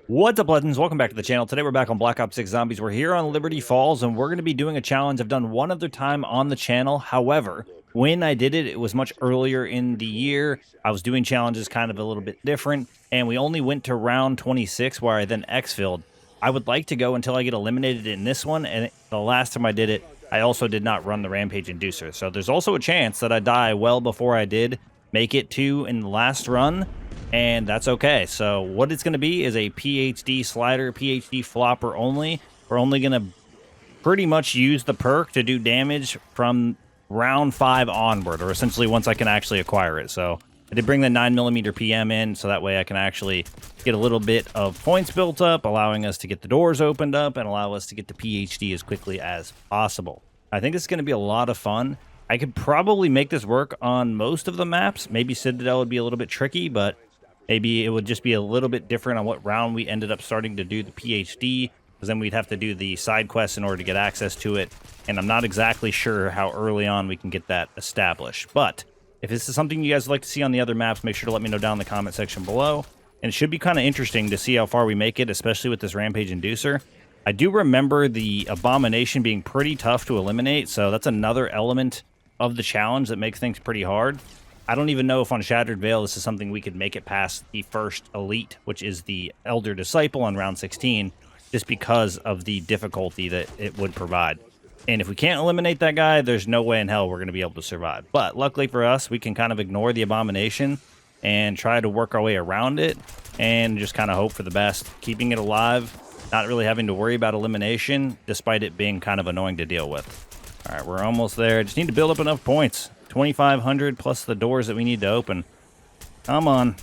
What's up, legends? Welcome back to the channel. Today we're back on Black Ops 6 Zombies. We're here on Liberty Falls, and we're going to be doing a challenge I've done one other time on the channel. However, when I did it, it was much earlier in the year. I was doing challenges kind of a little bit different, and we only went to round 26, where I then exfiled. I would like to go until I get eliminated in this one, and the last time I did it, I also did not run the rampage inducer. So there's also a chance that I die well before I did make it to in the last run. And that's okay. So what it's going to be is a PhD slider, PhD flopper only. We're only going to pretty much use the perk to do damage from round 5 onward, or essentially once I can actually acquire it. So I did bring the 9mm PM in, so that way I can actually get a little bit of points built up, allowing us to get the doors opened up and allow us to get the PhD as quickly as possible. I think this is going to be a lot of fun. I could probably make this work on most of the maps. Maybe Citadel would be a little bit tricky, but maybe it would just be a little bit different on what round we ended up starting to do the PhD, because then we'd have to do the side quests in order to get access to it, and I'm not exactly sure how early on we can get that established. But if this is something you guys would like to see on the other maps, make sure to let me know down in the comment section below. And it should be kind of interesting to see how far we make it, especially with this rampage inducer. I do remember the abomination being pretty tough to eliminate, so that's another element of the challenge that makes things pretty hard. I don't even know if on Shattered Veil this is something we could make it past the first elite, which is the Elder Disciple on round 16, just because of the difficulty that it would provide. And if we can't eliminate that guy, there's no way in hell we're going to be able to survive. But luckily for us, we can kind of ignore the abomination and try to work our way around it and just kind of hope for the best, keeping it alive, not really having to worry about elimination, despite it being kind of annoying to deal with. All right, we're almost there. Just need to build up enough points. 2,500 plus the doors that we need to open. Come on.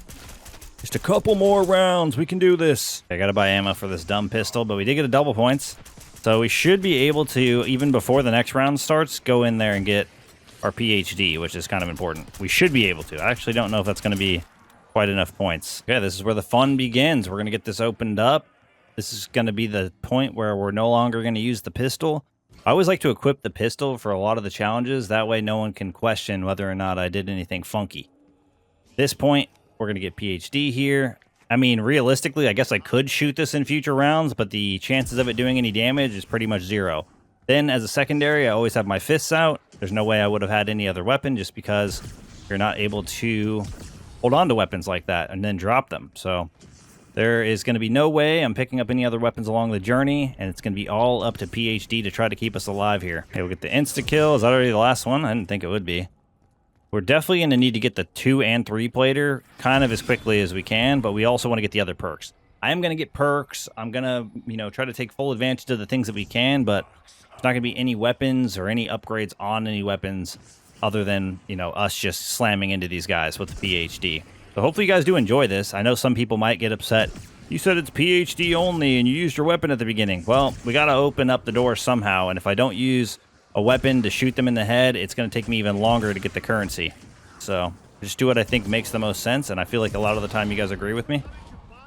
Just a couple more rounds. We can do this. I gotta buy ammo for this dumb pistol, but we did get a double points. So we should be able to, even before the next round starts, go in there and get our PhD, which is kind of important. We should be able to. I actually don't know if that's going to be quite enough points. Okay, this is where the fun begins. We're going to get this opened up. This is going to be the point where we're no longer going to use the pistol. I always like to equip the pistol for a lot of the challenges. That way no one can question whether or not I did anything funky. At this point, we're going to get PhD here. I mean, realistically, I guess I could shoot this in future rounds, but the chances of it doing any damage is pretty much 0. Then, as a secondary, I always have my fists out. There's no way I would have had any other weapon, just because you're not able to hold on to weapons like that and then drop them. So there is going to be no way I'm picking up any other weapons along the journey, and it's going to be all up to PhD to try to keep us alive here. Okay, we'll get the insta-kill. Is that already the last one? I didn't think it would be. We're definitely going to need to get the 2 and 3 plater kind of as quickly as we can, but we also want to get the other perks. I am going to get perks. I'm going to, try to take full advantage of the things that we can, but there's not going to be any weapons or any upgrades on any weapons other than, us just slamming into these guys with the PhD. So hopefully you guys do enjoy this. I know some people might get upset. You said it's PhD only and you used your weapon at the beginning. Well, we got to open up the door somehow, and if I don't use a weapon to shoot them in the head, it's going to take me even longer to get the currency. So just do what I think makes the most sense, and I feel like a lot of the time you guys agree with me.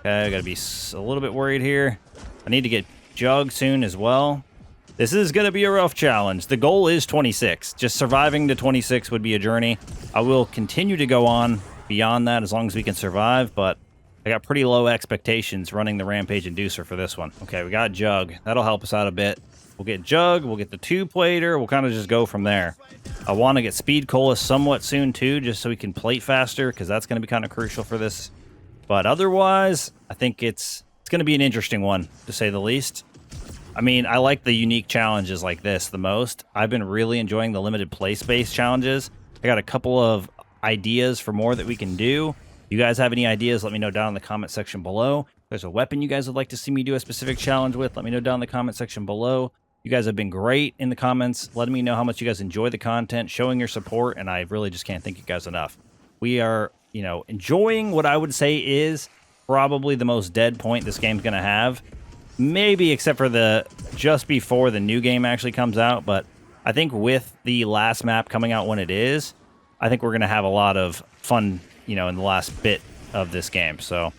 Okay, I got to be a little bit worried here. I need to get Jug soon as well. This is going to be a rough challenge. The goal is 26. Just surviving to 26 would be a journey. I will continue to go on beyond that as long as we can survive, but I got pretty low expectations running the rampage inducer for this one. Okay, we got Jug. That'll help us out a bit. We'll get Jug, we'll get the 2-plater, we'll kind of just go from there. I want to get Speed Cola somewhat soon too, just so we can plate faster, because that's going to be kind of crucial for this. But otherwise, I think it's going to be an interesting one, to say the least. I mean, I like the unique challenges like this the most. I've been really enjoying the limited play space challenges. I got a couple of ideas for more that we can do. You guys have any ideas, let me know down in the comment section below. If there's a weapon you guys would like to see me do a specific challenge with, let me know down in the comment section below. You guys have been great in the comments, letting me know how much you guys enjoy the content, showing your support, and I really just can't thank you guys enough. We are, enjoying what I would say is probably the most dead point this game's going to have. Maybe except for just before the new game actually comes out, but I think with the last map coming out when it is, I think we're going to have a lot of fun, in the last bit of this game. So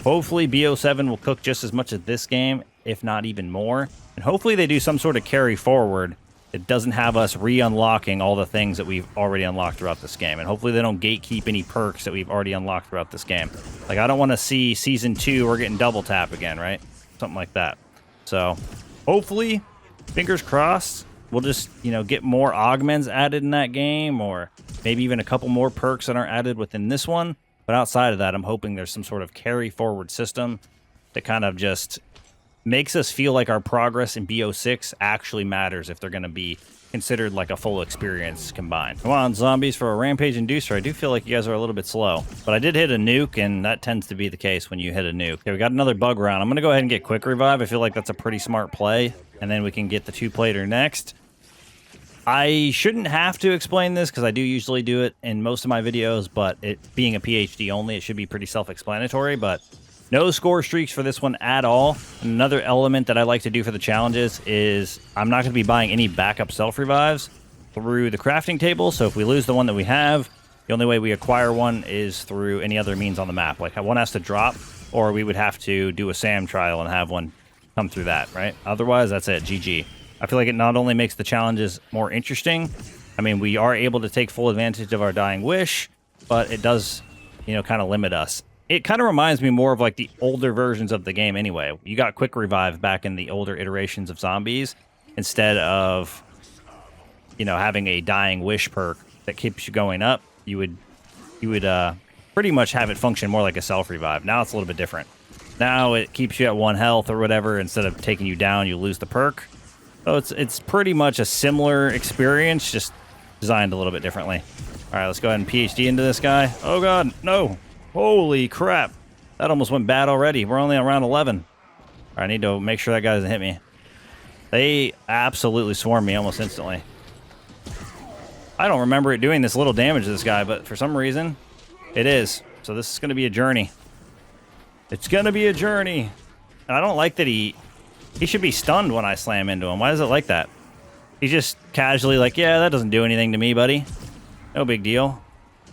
hopefully BO7 will cook just as much as this game, if not even more. And hopefully they do some sort of carry forward it doesn't have us re-unlocking all the things that we've already unlocked throughout this game. And hopefully they don't gatekeep any perks that we've already unlocked throughout this game. Like, I don't want to see Season 2, we're getting double tap again, right? Something like that. So, hopefully, fingers crossed, we'll just, you know, get more augments added in that game, or maybe even a couple more perks that aren't added within this one. But outside of that, I'm hoping there's some sort of carry-forward system that kind of just makes us feel like our progress in BO6 actually matters if they're going to be considered like a full experience combined. Come on, zombies, for a rampage inducer. I do feel like you guys are a little bit slow, but I did hit a nuke, and that tends to be the case when you hit a nuke. Okay, we got another bug round. I'm going to go ahead and get quick revive. I feel like that's a pretty smart play, and then we can get the 2-plater next. I shouldn't have to explain this because I do usually do it in most of my videos, but it being a PhD only, it should be pretty self-explanatory, but no score streaks for this one at all. Another element that I like to do for the challenges is I'm not going to be buying any backup self-revives through the crafting table, so if we lose the one that we have, the only way we acquire one is through any other means on the map. Like, one has to drop, or we would have to do a SAM trial and have one come through that, right? Otherwise, that's it, GG. I feel like it not only makes the challenges more interesting, I mean, we are able to take full advantage of our dying wish, but it does, you know, kind of limit us. It kind of reminds me more of like the older versions of the game anyway. You got quick revive back in the older iterations of zombies instead of, you know, having a dying wish perk that keeps you going up. You would pretty much have it function more like a self revive. Now it's a little bit different. Now it keeps you at 1 health or whatever. Instead of taking you down, you lose the perk. So it's pretty much a similar experience, just designed a little bit differently. All right, let's go ahead and PhD into this guy. Oh god, no. Holy crap. That almost went bad already. We're only on round 11. All right, I need to make sure that guy doesn't hit me. They absolutely swarmed me almost instantly. I don't remember it doing this little damage to this guy, but for some reason, it is. So this is going to be a journey. It's going to be a journey. And I don't like that he should be stunned when I slam into him. Why is it like that? He's just casually like, yeah, that doesn't do anything to me, buddy. No big deal.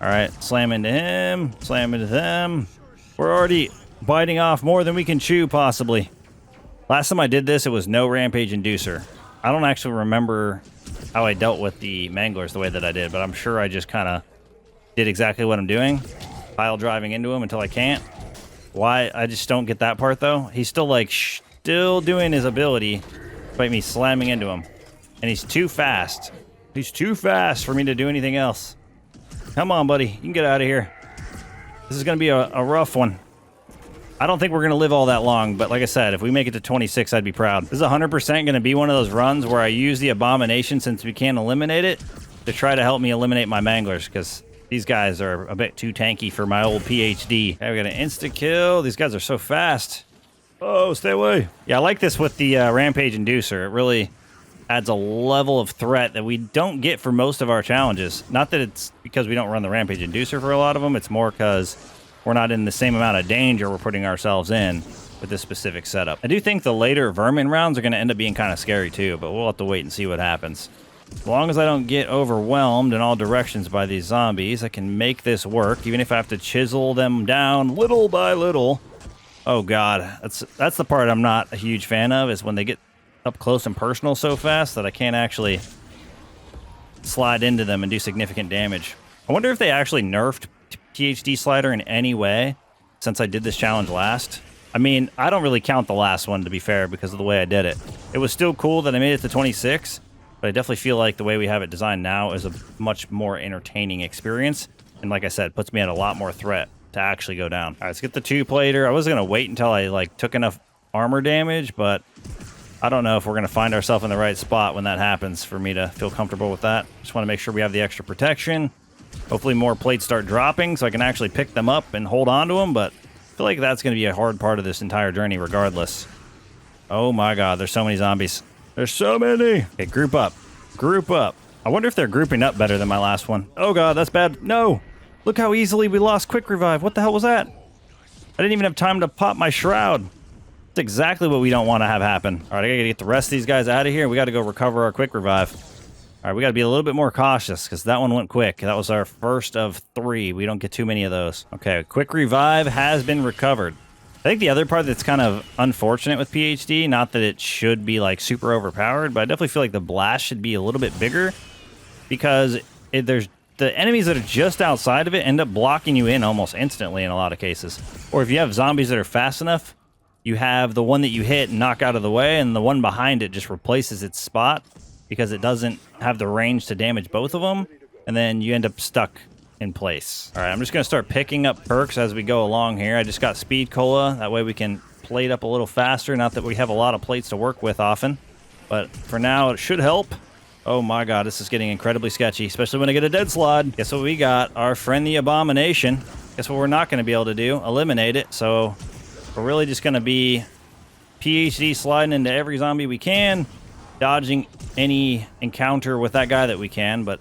All right, slam into him, slam into them. We're already biting off more than we can chew, possibly. Last time I did this, it was no rampage inducer. I don't actually remember how I dealt with the manglers the way that I did, but I'm sure I just kind of did exactly what I'm doing. Pile driving into him until I can't. Why? I just don't get that part, though. He's still like, still doing his ability despite me slamming into him. And he's too fast. He's too fast for me to do anything else. Come on, buddy. You can get out of here. This is going to be a rough one. I don't think we're going to live all that long, but like I said, if we make it to 26, I'd be proud. This is 100% going to be one of those runs where I use the abomination, since we can't eliminate it, to try to help me eliminate my manglers, because these guys are a bit too tanky for my old PhD. Okay, we got an insta-kill. These guys are so fast. Oh, stay away. Yeah, I like this with the rampage inducer. It really adds a level of threat that we don't get for most of our challenges. Not that it's because we don't run the rampage inducer for a lot of them. It's more because we're not in the same amount of danger we're putting ourselves in with this specific setup. I do think the later vermin rounds are going to end up being kind of scary too, but we'll have to wait and see what happens. As long as I don't get overwhelmed in all directions by these zombies, I can make this work, even if I have to chisel them down little by little. Oh god, that's the part I'm not a huge fan of, is when they get up close and personal so fast that I can't actually slide into them and do significant damage. I wonder if they actually nerfed PhD slider in any way since I did this challenge last. I mean, I don't really count the last one, to be fair, because of the way I did it. It was still cool that I made it to 26, but I definitely feel like the way we have it designed now is a much more entertaining experience. And like I said, puts me at a lot more threat to actually go down. All right, let's get the 2-plater. I was going to wait until I like took enough armor damage, but I don't know if we're going to find ourselves in the right spot when that happens for me to feel comfortable with that. Just want to make sure we have the extra protection. Hopefully more plates start dropping so I can actually pick them up and hold on to them, but I feel like that's going to be a hard part of this entire journey regardless. Oh my god, there's so many zombies. There's so many! Okay, group up. Group up. I wonder if they're grouping up better than my last one. Oh god, that's bad. No! Look how easily we lost quick revive. What the hell was that? I didn't even have time to pop my shroud. That's exactly what we don't want to have happen. All right, I gotta get the rest of these guys out of here. We gotta go recover our quick revive. All right, we gotta be a little bit more cautious because that one went quick. That was our first of 3. We don't get too many of those. Okay, quick revive has been recovered. I think the other part that's kind of unfortunate with PhD, not that it should be like super overpowered, but I definitely feel like the blast should be a little bit bigger because there's the enemies that are just outside of it end up blocking you in almost instantly in a lot of cases. Or if you have zombies that are fast enough, you have the one that you hit and knock out of the way, and the one behind it just replaces its spot because it doesn't have the range to damage both of them, and then you end up stuck in place. All right, I'm just going to start picking up perks as we go along here. I just got speed cola. That way we can plate up a little faster. Not that we have a lot of plates to work with often, but for now it should help. Oh my god, this is getting incredibly sketchy, especially when I get a dead slot. Guess what we got? Our friend the abomination. Guess what we're not going to be able to do? Eliminate it. So we're really just going to be PhD sliding into every zombie we can, dodging any encounter with that guy that we can, but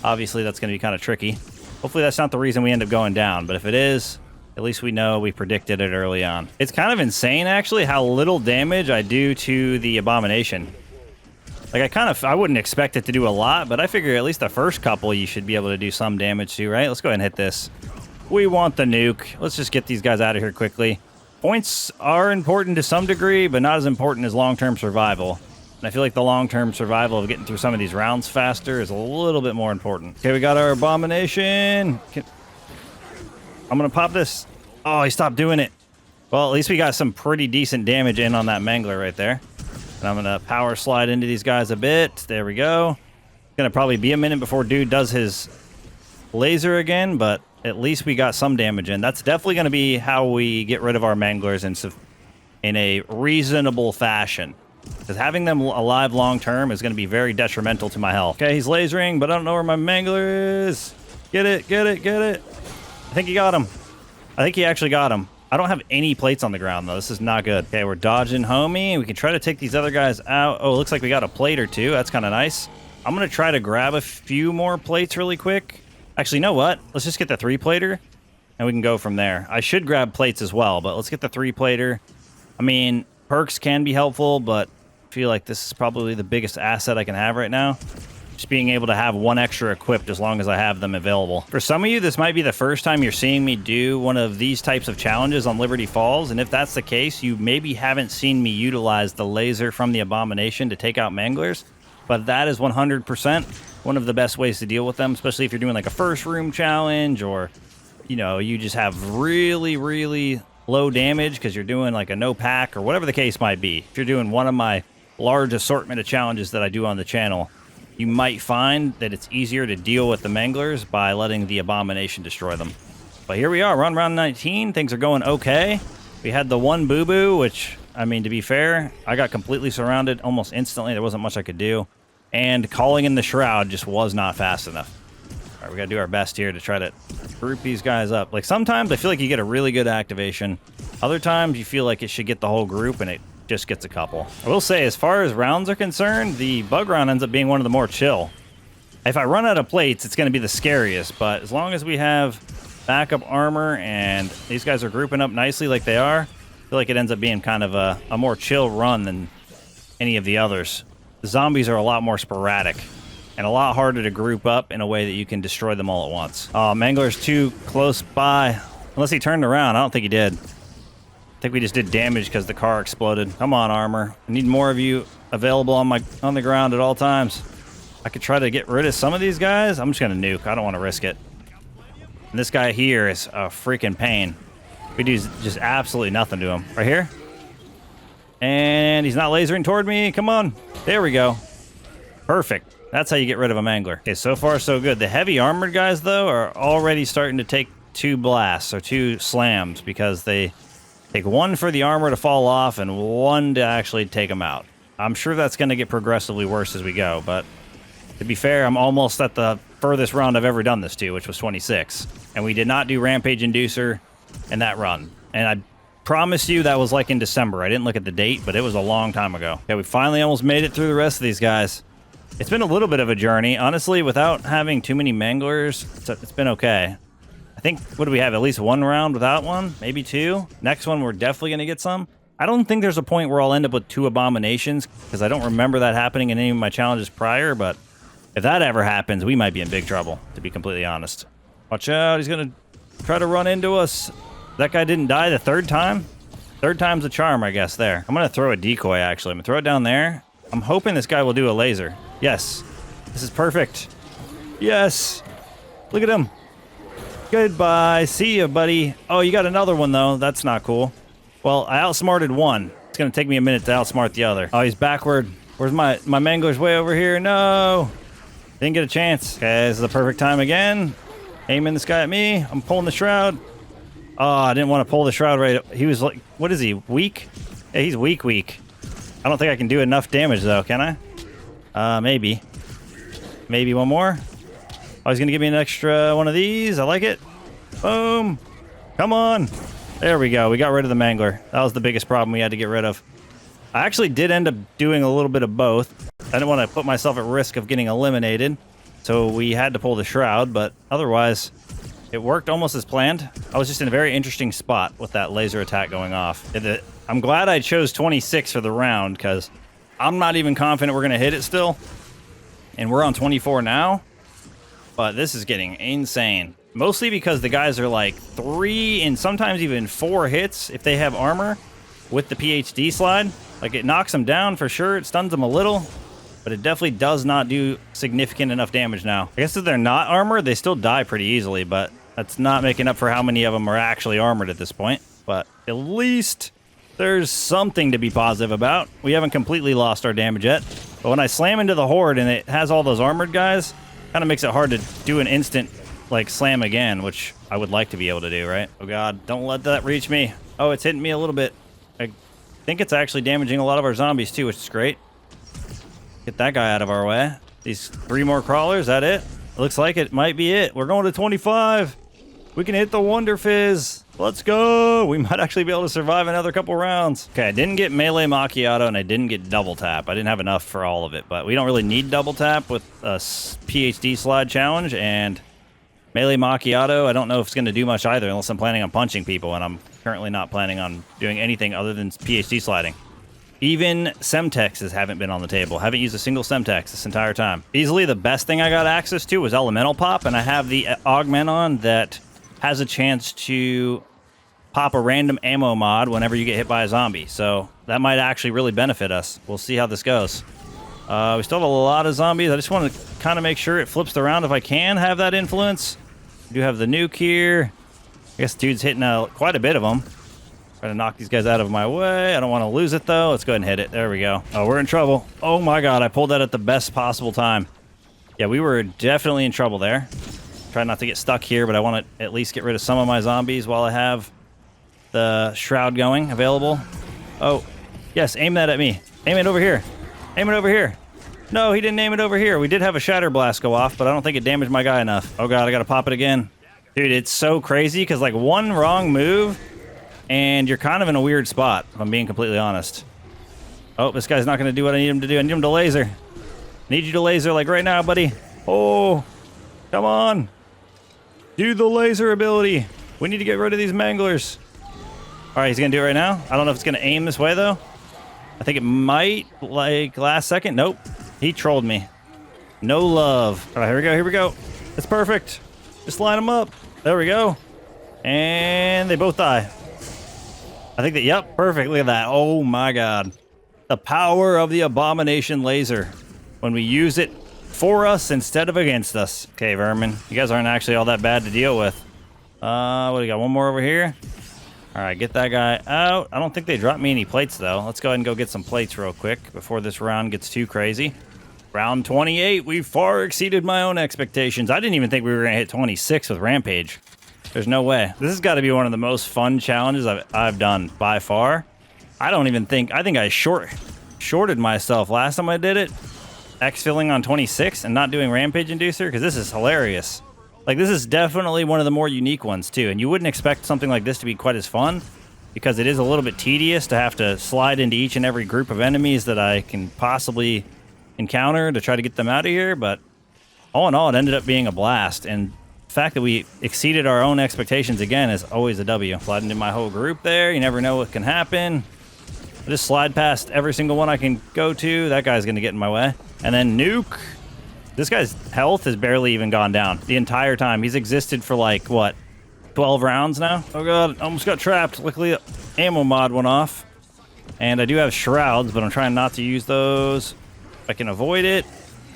obviously that's going to be kind of tricky. Hopefully that's not the reason we end up going down, but if it is, at least we know we predicted it early on. It's kind of insane, actually, how little damage I do to the abomination. Like, I wouldn't expect it to do a lot, but I figure at least the first couple you should be able to do some damage to, right? Let's go ahead and hit this. We want the nuke. Let's just get these guys out of here quickly. Points are important to some degree, but not as important as long-term survival. And I feel like the long-term survival of getting through some of these rounds faster is a little bit more important. Okay, we got our abomination. I'm going to pop this. Oh, he stopped doing it. Well, at least we got some pretty decent damage in on that mangler right there. And I'm going to power slide into these guys a bit. There we go. It's going to probably be a minute before dude does his laser again, but at least we got some damage in. That's definitely going to be how we get rid of our manglers in a reasonable fashion. Because having them alive long-term is going to be very detrimental to my health. Okay, he's lasering, but I don't know where my mangler is. Get it, get it, get it. I think he got him. I think he actually got him. I don't have any plates on the ground, though. This is not good. Okay, we're dodging homie. We can try to take these other guys out. Oh, looks like we got a plate or two. That's kind of nice. I'm going to try to grab a few more plates really quick. Actually, you know what? Let's just get the 3-plater, and we can go from there. I should grab plates as well, but let's get the 3-plater. I mean, perks can be helpful, but I feel like this is probably the biggest asset I can have right now. Just being able to have one extra equipped as long as I have them available. For some of you, this might be the first time you're seeing me do one of these types of challenges on Liberty Falls, and if that's the case, you maybe haven't seen me utilize the laser from the abomination to take out manglers, but that is 100% one of the best ways to deal with them, especially if you're doing like a first room challenge, or, you know, you just have really, really low damage because you're doing like a no pack or whatever the case might be. If you're doing one of my large assortment of challenges that I do on the channel, you might find that it's easier to deal with the manglers by letting the abomination destroy them. But here we are, we're on round 19. Things are going okay. We had the one boo-boo, which, I mean, to be fair, I got completely surrounded almost instantly. There wasn't much I could do. And calling in the shroud just was not fast enough. All right, we got to do our best here to try to group these guys up. Like, sometimes I feel like you get a really good activation. Other times you feel like it should get the whole group, and it just gets a couple. I will say, as far as rounds are concerned, the bug round ends up being one of the more chill. If I run out of plates, it's going to be the scariest, but as long as we have backup armor and these guys are grouping up nicely like they are, I feel like it ends up being kind of a more chill run than any of the others. The zombies are a lot more sporadic and a lot harder to group up in a way that you can destroy them all at once. Oh, Mangler's too close by. Unless he turned around. I don't think he did. I think we just did damage because the car exploded. Come on, armor. I need more of you available on the ground at all times. I could try to get rid of some of these guys. I'm just going to nuke. I don't want to risk it. And this guy here is a freaking pain. We do just absolutely nothing to him. Right here. And he's not lasering toward me. Come on. There we go. Perfect. That's how you get rid of a mangler. Okay, so far so good. The heavy armored guys, though, are already starting to take 2 blasts or 2 slams because they take 1 for the armor to fall off and 1 to actually take them out. I'm sure that's going to get progressively worse as we go, but to be fair, I'm almost at the furthest round I've ever done this to, which was 26. And we did not do rampage inducer in that run. And I promise you that was like in December. I didn't look at the date, but it was a long time ago. Okay, we finally almost made it through the rest of these guys. It's been a little bit of a journey. Honestly, without having too many manglers, it's been okay. I think, what do we have? At least 1 round without one? Maybe 2? Next one, we're definitely going to get some. I don't think there's a point where I'll end up with 2 abominations, because I don't remember that happening in any of my challenges prior, but if that ever happens, we might be in big trouble, to be completely honest. Watch out, he's going to try to run into us. That guy didn't die the 3rd time? Third time's a charm, I guess, there. I'm going to throw a decoy, actually. I'm going to throw it down there. I'm hoping this guy will do a laser. Yes. This is perfect. Yes. Look at him. Goodbye. See ya, buddy. Oh, you got another one, though. That's not cool. Well, I outsmarted one. It's going to take me a minute to outsmart the other. Oh, he's backward. Where's my mangler's way over here? No. Didn't get a chance. Okay, this is the perfect time again. Aiming this guy at me. I'm pulling the shroud. Oh, I didn't want to pull the shroud right. He was like, what is he, weak? Yeah, he's weak. I don't think I can do enough damage, though, can I? Maybe. Maybe one more. Oh, he's going to give me an extra one of these. I like it. Boom. Come on. There we go. We got rid of the mangler. That was the biggest problem we had to get rid of. I actually did end up doing a little bit of both. I didn't want to put myself at risk of getting eliminated, so we had to pull the shroud, but otherwise, it worked almost as planned. I was just in a very interesting spot with that laser attack going off. I'm glad I chose 26 for the round, because I'm not even confident we're going to hit it still. And we're on 24 now, but this is getting insane. Mostly because the guys are like 3 and sometimes even 4 hits if they have armor with the PhD slide. Like, it knocks them down for sure. It stuns them a little, but it definitely does not do significant enough damage now. I guess if they're not armored, they still die pretty easily, but that's not making up for how many of them are actually armored at this point. But at least there's something to be positive about. We haven't completely lost our damage yet. But when I slam into the horde and it has all those armored guys, kind of makes it hard to do an instant, like, slam again, which I would like to be able to do, right? Oh, God, don't let that reach me. Oh, it's hitting me a little bit. I think it's actually damaging a lot of our zombies, too, which is great. Get that guy out of our way. These 3 more crawlers, that it? Looks like it might be it. We're going to 25. We can hit the Wonder Fizz. Let's go. We might actually be able to survive another couple rounds. Okay, I didn't get melee macchiato and I didn't get double tap. I didn't have enough for all of it, but we don't really need double tap with a PhD slide challenge, and melee macchiato, I don't know if it's going to do much either unless I'm planning on punching people, and I'm currently not planning on doing anything other than PhD sliding. Even Semtexes haven't been on the table. Haven't used a single Semtex this entire time. Easily the best thing I got access to was Elemental Pop, and I have the Augment on that has a chance to pop a random ammo mod whenever you get hit by a zombie. So that might actually really benefit us. We'll see how this goes. We still have a lot of zombies. I just want to kind of make sure it flips around if I can have that influence. We do have the nuke here. I guess dude's hitting quite a bit of them. Trying to knock these guys out of my way. I don't want to lose it, though. Let's go ahead and hit it. There we go. Oh, we're in trouble. Oh, my God. I pulled that at the best possible time. Yeah, we were definitely in trouble there. Try not to get stuck here, but I want to at least get rid of some of my zombies while I have the shroud going available. Oh, yes. Aim that at me. Aim it over here. Aim it over here. No, he didn't aim it over here. We did have a shatter blast go off, but I don't think it damaged my guy enough. Oh, God. I got to pop it again. Dude, it's so crazy because, like, one wrong move and you're kind of in a weird spot, if I'm being completely honest. Oh, this guy's not going to do what I need him to do. I need him to laser. Need you to laser, like, right now, buddy. Oh, come on. Do the laser ability. We need to get rid of these manglers. All right, he's going to do it right now. I don't know if it's going to aim this way, though. I think it might, like, last second. Nope. He trolled me. No love. All right, here we go. Here we go. It's perfect. Just line them up. There we go. And they both die. I think that, yep, perfect. Look at that. Oh, my God. The power of the abomination laser. When we use it for us instead of against us. Okay, vermin. You guys aren't actually all that bad to deal with. What do we got? One more over here. All right, get that guy out. I don't think they dropped me any plates, though. Let's go ahead and go get some plates real quick before this round gets too crazy. Round 28. We far exceeded my own expectations. I didn't even think we were going to hit 26 with Rampage. There's no way. This has got to be one of the most fun challenges I've done by far. I don't even think... I think I shorted myself last time I did it. Exfilling on 26 and not doing Rampage Inducer, because this is hilarious. Like, this is definitely one of the more unique ones, too. And you wouldn't expect something like this to be quite as fun, because it is a little bit tedious to have to slide into each and every group of enemies that I can possibly encounter to try to get them out of here. But all in all, it ended up being a blast. And the fact that we exceeded our own expectations again is always a W. Slide into my whole group there. You never know what can happen. I just slide past every single one I can go to. That guy's going to get in my way. And then nuke. This guy's health has barely even gone down the entire time. He's existed for, like, what, 12 rounds now? Oh, God. Almost got trapped. Luckily, ammo mod went off. And I do have shrouds, but I'm trying not to use those. If I can avoid it.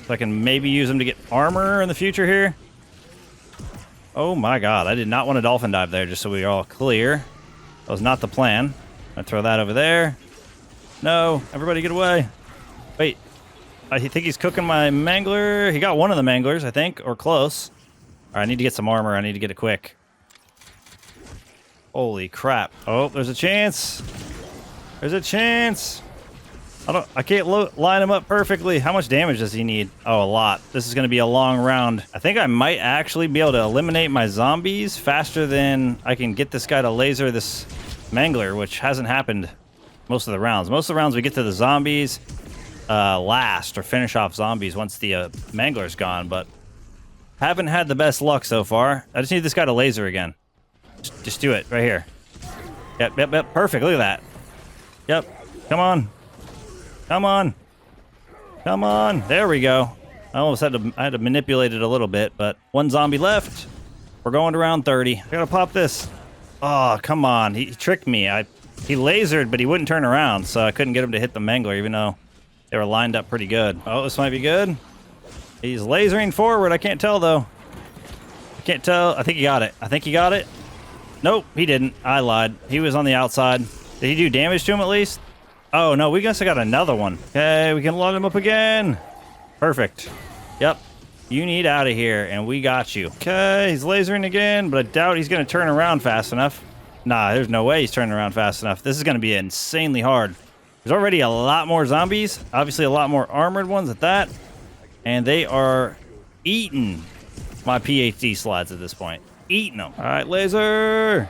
If I can maybe use them to get armor in the future here. Oh my god, I did not want a dolphin dive there, just so we are all clear. That was not the plan. I throw that over there. No, everybody get away. Wait, I think he's cooking my mangler. He got one of the manglers, I think, or close. All right, I need to get some armor. I need to get it quick. Holy crap. Oh, there's a chance. There's a chance. I can't line him up perfectly. How much damage does he need? Oh, a lot. This is going to be a long round. I think I might actually be able to eliminate my zombies faster than I can get this guy to laser this mangler, which hasn't happened most of the rounds. Most of the rounds we get to the zombies last, or finish off zombies once the mangler's gone, but haven't had the best luck so far. I just need this guy to laser again. Just do it right here. Yep. Perfect. Look at that. Yep. Come on. Come on. Come on. There we go. I almost had to manipulate it a little bit, but one zombie left. We're going to round 30. I gotta pop this. Oh, come on. He tricked me. He lasered, but he wouldn't turn around, so I couldn't get him to hit the mangler, even though they were lined up pretty good. Oh, this might be good. He's lasering forward. I can't tell, though. I can't tell. I think he got it. I think he got it. Nope, he didn't. I lied. He was on the outside. Did he do damage to him at least? Oh, no, we guess I got another one. Okay, we can load him up again. Perfect. Yep. You need out of here, and we got you. Okay, he's lasering again, but I doubt he's going to turn around fast enough. Nah, there's no way he's turning around fast enough. This is going to be insanely hard. There's already a lot more zombies. Obviously, a lot more armored ones at that. And they are eating my PhD slides at this point. Eating them. All right, laser.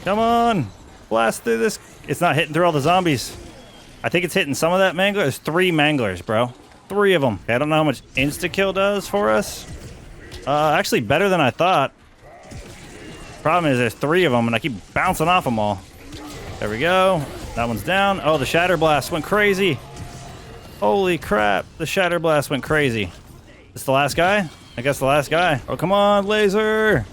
Come on. Blast through this. It's not hitting through all the zombies. I think it's hitting some of that mangler. There's 3 manglers, bro. 3 of them. Okay, I don't know how much insta-kill does for us. Actually, better than I thought. Problem is there's 3 of them, and I keep bouncing off them all. There we go. That one's down. Oh, the Shatter Blast went crazy. Holy crap. The Shatter Blast went crazy. This the last guy? I guess the last guy. Oh, come on, laser.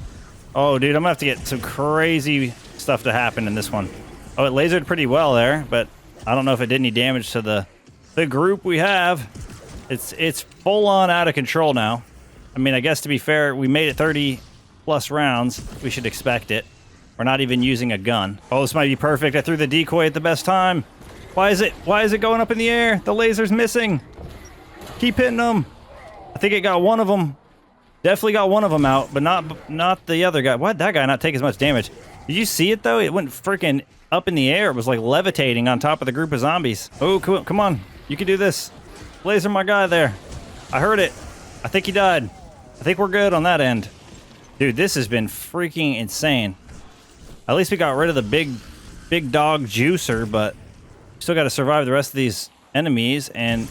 Oh, dude, I'm gonna have to get some crazy stuff to happen in this one. Oh, it lasered pretty well there, but I don't know if it did any damage to the group we have. It's full on out of control now. I mean, I guess to be fair, we made it 30 plus rounds. We should expect it. We're not even using a gun. Oh, this might be perfect. I threw the decoy at the best time. Why is it going up in the air? The laser's missing. Keep hitting them. I think it got one of them. Definitely got one of them out, but not the other guy. Why'd that guy not take as much damage? Did you see it, though? It went freaking up in the air. It was like levitating on top of the group of zombies. Oh, come on. You can do this. Laser my guy there. I heard it. I think he died. I think we're good on that end. Dude, this has been freaking insane. At least we got rid of the big dog juicer, but still got to survive the rest of these enemies, and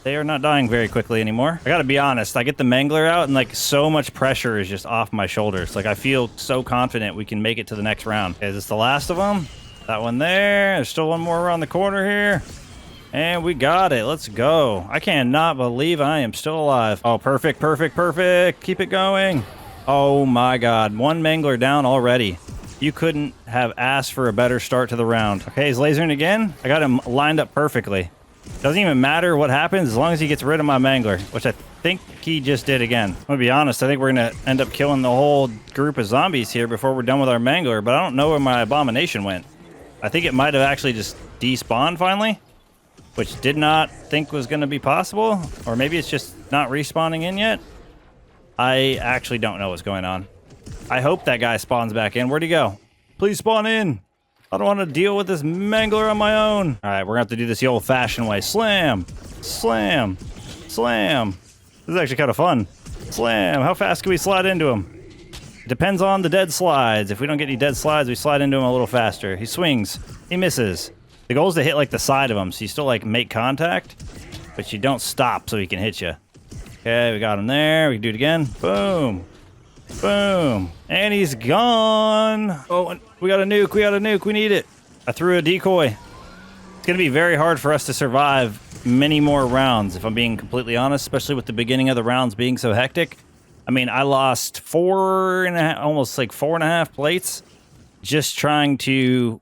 they are not dying very quickly anymore. I gotta be honest, I get the mangler out, and like so much pressure is just off my shoulders. Like I feel so confident we can make it to the next round. Okay, is this the last of them? That one there. There's still one more around the corner here. And we got it. Let's go. I cannot believe I am still alive. Oh, perfect. Keep it going. Oh my god. One mangler down already. You couldn't have asked for a better start to the round. Okay, he's lasering again. I got him lined up perfectly. Doesn't even matter what happens as long as he gets rid of my mangler, which I think he just did again. I'm gonna be honest, I think we're gonna end up killing the whole group of zombies here before we're done with our mangler, but I don't know where my abomination went. I think it might have actually just despawned finally, which did not think was gonna be possible, or maybe it's just not respawning in yet. I actually don't know what's going on. I hope that guy spawns back in. Where'd he go? Please spawn in. I don't want to deal with this mangler on my own. All right, we're gonna have to do this the old-fashioned way. Slam, slam, slam. This is actually kind of fun. Slam. How fast can we slide into him? It depends on the dead slides. If we don't get any dead slides, we slide into him a little faster. He swings. He misses. The goal is to hit like the side of him, so you still like make contact, but you don't stop so he can hit you. Okay, we got him there. We can do it again. Boom. Boom. And he's gone. Oh, we got a nuke. We need it. I threw a decoy. It's going to be very hard for us to survive many more rounds, if I'm being completely honest, especially with the beginning of the rounds being so hectic. I mean, I lost almost like 4.5 plates just trying to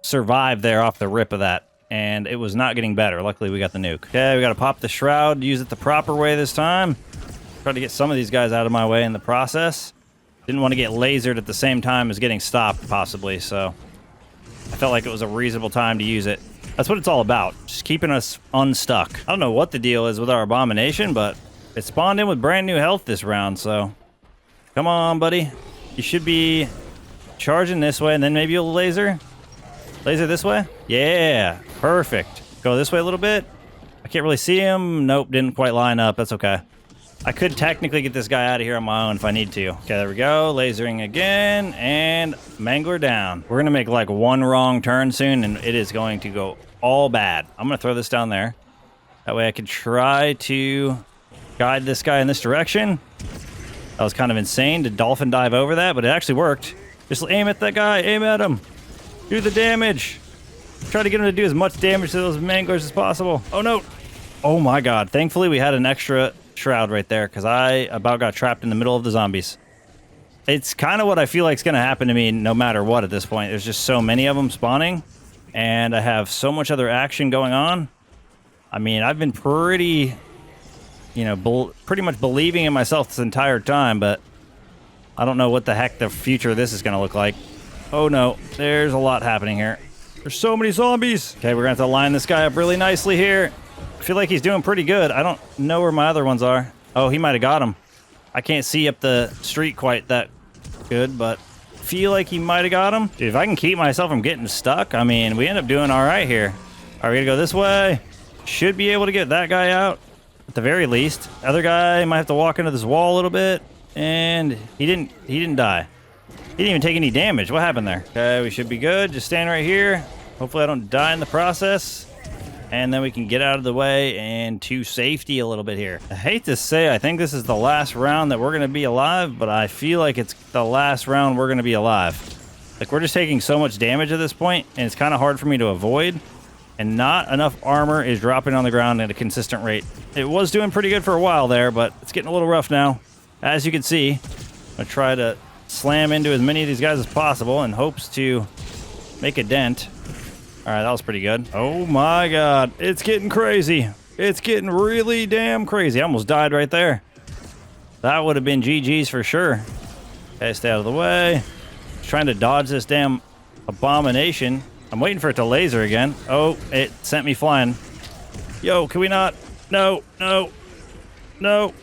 survive there off the rip of that. And it was not getting better. Luckily, we got the nuke. Okay, we got to pop the shroud, use it the proper way this time. Try to get some of these guys out of my way in the process. Didn't want to get lasered at the same time as getting stopped, possibly, so I felt like it was a reasonable time to use it. That's what it's all about, just keeping us unstuck. I don't know what the deal is with our abomination, but it spawned in with brand new health this round, so come on, buddy. You should be charging this way, and then maybe you'll laser. Laser this way? Yeah, perfect. Go this way a little bit. I can't really see him. Nope, didn't quite line up. That's okay. I could technically get this guy out of here on my own if I need to. Okay, there we go. Lasering again, and mangler down. We're going to make like one wrong turn soon, and it is going to go all bad. I'm going to throw this down there. That way I can try to guide this guy in this direction. That was kind of insane to dolphin dive over that, but it actually worked. Just aim at that guy. Aim at him. Do the damage. Try to get him to do as much damage to those manglers as possible. Oh, no. Oh, my God. Thankfully, we had an extra shroud right there because I about got trapped in the middle of the zombies. It's kind of what I feel like is going to happen to me no matter what at this point. There's just so many of them spawning, and I have so much other action going on. I mean, I've been pretty, you know, pretty much believing in myself this entire time, but I don't know what the heck the future of this is going to look like. Oh, no. There's a lot happening here. There's so many zombies. Okay, we're going to have to line this guy up really nicely here. I feel like he's doing pretty good. I don't know where my other ones are. Oh, he might have got him. I can't see up the street quite that good, but feel like he might have got him. Dude, if I can keep myself from getting stuck, I mean, we end up doing all right here. Are we going to go this way? Should be able to get that guy out at the very least. Other guy might have to walk into this wall a little bit, and he didn't die. He didn't even take any damage. What happened there? Okay, we should be good. Just stand right here. Hopefully I don't die in the process. And then we can get out of the way and to safety a little bit here. I hate to say, I think this is the last round that we're going to be alive, but I feel like it's the last round we're going to be alive. Like, we're just taking so much damage at this point, and it's kind of hard for me to avoid. And not enough armor is dropping on the ground at a consistent rate. It was doing pretty good for a while there, but it's getting a little rough now. As you can see, I'm going to try to slam into as many of these guys as possible in hopes to make a dent. All right, that was pretty good. Oh my God, it's getting crazy. It's getting really damn crazy. I almost died right there. That would have been GG's for sure. Okay, stay out of the way. Just trying to dodge this damn abomination. I'm waiting for it to laser again. Oh, it sent me flying. Yo, can we not? No, no, no.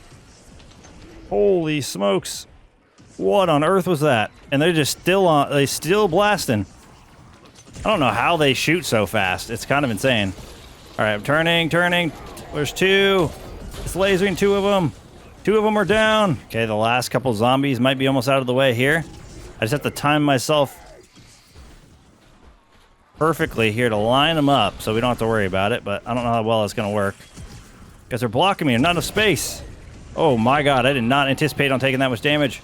Holy smokes. What on earth was that? And they're just still on, they still blasting. I don't know how they shoot so fast. It's kind of insane. All right, I'm turning. There's two. It's lasering two of them. Two of them are down. Okay, the last couple zombies might be almost out of the way here. I just have to time myself perfectly here to line them up so we don't have to worry about it, but I don't know how well it's going to work. Because they're blocking me. There's not enough space. Oh my God, I did not anticipate on taking that much damage.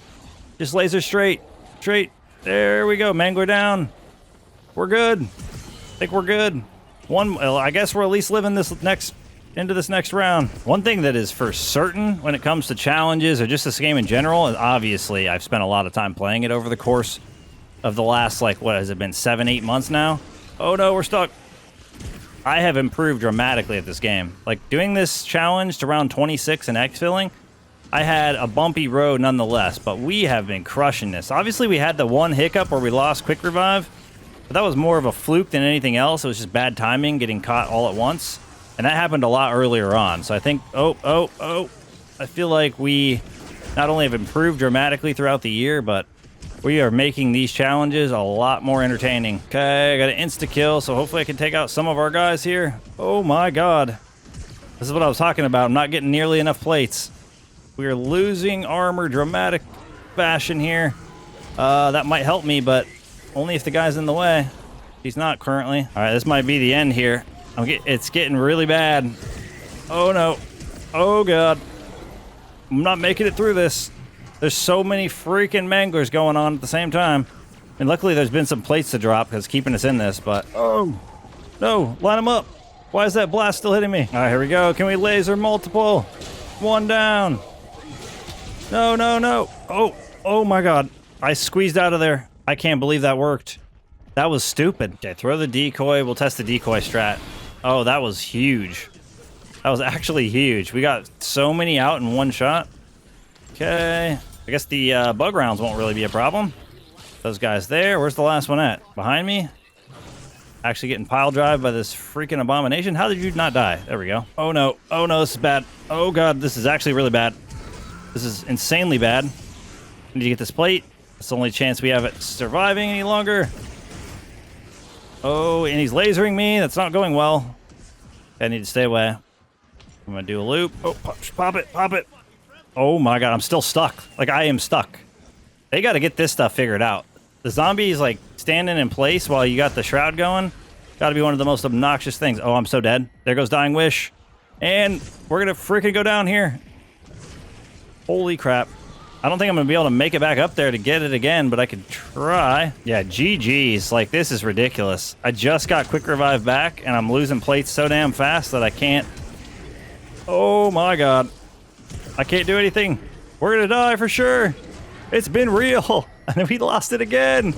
Just laser straight. Straight. There we go. Mangler down. We're good. I think we're good. I guess we're at least living into this next round. One thing that is for certain when it comes to challenges or just this game in general, is obviously I've spent a lot of time playing it over the course of the last, like, what has it been, 7-8 months now? Oh no, we're stuck. I have improved dramatically at this game. Like, doing this challenge to round 26 and exfilling, I had a bumpy road nonetheless, but we have been crushing this. Obviously, we had the one hiccup where we lost quick revive, but that was more of a fluke than anything else. It was just bad timing, getting caught all at once. And that happened a lot earlier on. So I think, I feel like we not only have improved dramatically throughout the year, but we are making these challenges a lot more entertaining. Okay, I got an insta-kill, so hopefully I can take out some of our guys here. Oh my God. This is what I was talking about. I'm not getting nearly enough plates. We are losing armor dramatic fashion here. That might help me, but only if the guy's in the way. He's not currently. All right, this might be the end here. It's getting really bad. Oh no. Oh God. I'm not making it through this. There's so many freaking manglers going on at the same time. And luckily there's been some plates to drop because keeping us in this, but oh no, line them up. Why is that blast still hitting me? All right, here we go. Can we laser multiple? One down. No, no, no. Oh my God. I squeezed out of there. I can't believe that worked. That was stupid. Okay, throw the decoy. We'll test the decoy strat. Oh, that was huge. That was actually huge. We got so many out in one shot. Okay. I guess the bug rounds won't really be a problem. Those guys there. Where's the last one at? Behind me? Actually getting pile drive by this freaking abomination. How did you not die? There we go. Oh no. Oh no, this is bad. Oh god, this is actually really bad. This is insanely bad. Need to get this plate. It's the only chance we have it surviving any longer. Oh, and he's lasering me. That's not going well. I need to stay away. I'm gonna do a loop. Oh, pop it, pop it. Oh my god, I'm still stuck. Like, I am stuck. They gotta get this stuff figured out. The zombie's like standing in place while you got the shroud going. Gotta be one of the most obnoxious things. Oh, I'm so dead. There goes Dying Wish. And we're gonna freaking go down here. Holy crap. I don't think I'm gonna be able to make it back up there to get it again, but I could try. Yeah, GG's. Like, this is ridiculous. I just got quick revive back, and I'm losing plates so damn fast that I can't. Oh my god. I can't do anything. We're gonna die for sure. It's been real. And we lost it again.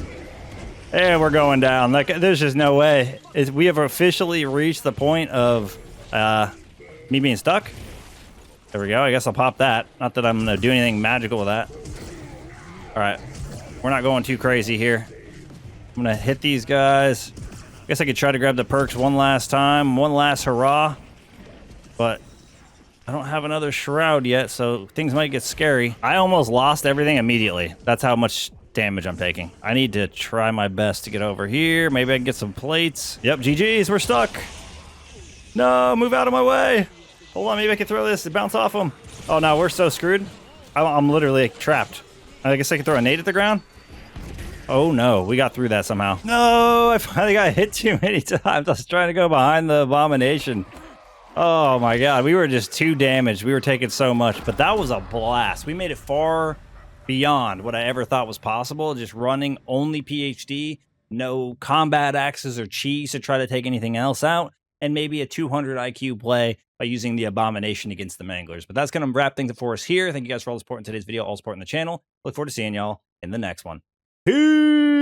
And we're going down. Like, there's just no way. We have officially reached the point of me being stuck. There we go. I guess I'll pop that. Not that I'm going to do anything magical with that. All right. We're not going too crazy here. I'm going to hit these guys. I guess I could try to grab the perks one last time. One last hurrah. But I don't have another shroud yet, so things might get scary. I almost lost everything immediately. That's how much damage I'm taking. I need to try my best to get over here. Maybe I can get some plates. Yep, GG's. We're stuck. No, move out of my way. Hold on, maybe I can throw this to bounce off them. Oh no, we're so screwed. I'm literally trapped. I guess I can throw a nade at the ground. Oh no, we got through that somehow. No, I finally got hit too many times. I was trying to go behind the abomination. Oh my god, we were just too damaged. We were taking so much, but that was a blast. We made it far beyond what I ever thought was possible. Just running only PhD, no combat axes or cheese to try to take anything else out, and maybe a 200 IQ play by using the abomination against the manglers. But that's going to wrap things up for us here. Thank you guys for all the support in today's video, all support in the channel. Look forward to seeing y'all in the next one. Peace!